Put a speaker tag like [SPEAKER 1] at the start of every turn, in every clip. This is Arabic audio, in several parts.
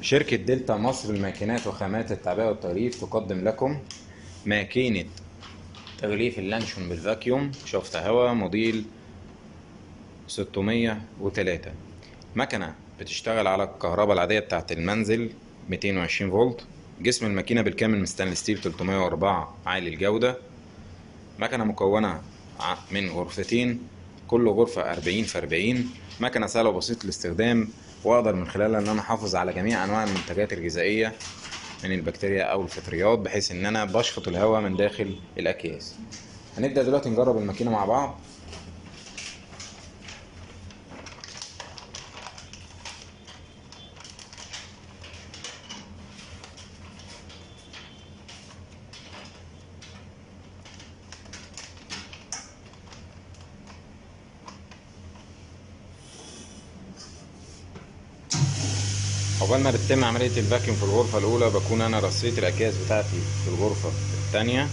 [SPEAKER 1] شركة دلتا مصر للماكينات وخامات التعبئة والتغليف تقدم لكم ماكينة تغليف اللانشون بالفاكيوم شفط هواء موديل 603. مكنة بتشتغل على الكهرباء العادية بتاعة المنزل 220 فولت. جسم الماكينة بالكامل من ستانلس ستيل 304 عالي الجودة. مكنة مكونة من غرفتين، كل غرفة 40 في 40. مكنة سهلة وبسيطة الاستخدام، واقدر من خلالها ان انا احافظ على جميع انواع المنتجات الغذائية من البكتيريا او الفطريات، بحيث ان انا بشفط الهواء من داخل الاكياس. هنبدأ دلوقتي نجرب الماكينة مع بعض. عقبال ما بتتم عملية الفاكيوم في الغرفة الأولى، بكون أنا رصيت الأكياس بتاعتي في الغرفة الثانية.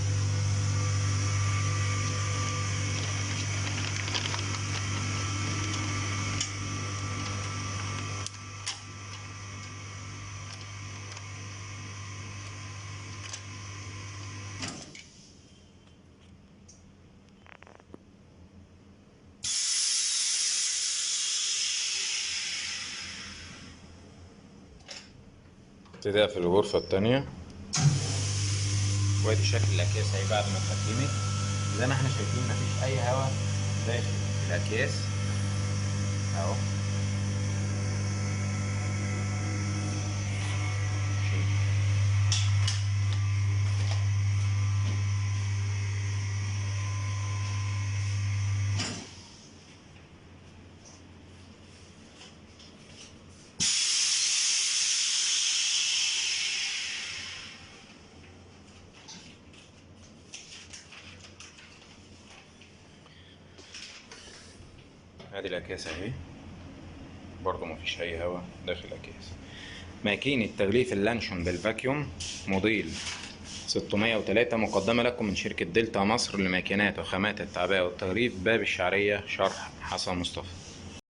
[SPEAKER 1] ابتدي في الغرفة الثانية، وادي شكل الأكياس اهي بعد ما اتحكمت. زي ما احنا شايفين مفيش أي هواء داخل الأكياس أهو. ادي الأكياس اهي، برضو مفيش أي هواء داخل الأكياس. ماكينة تغليف اللانشون بالفاكيوم موديل 603 مقدمة لكم من شركة دلتا مصر لماكينات وخامات التعبئة والتغليف، باب الشعرية، شرح حسن مصطفى.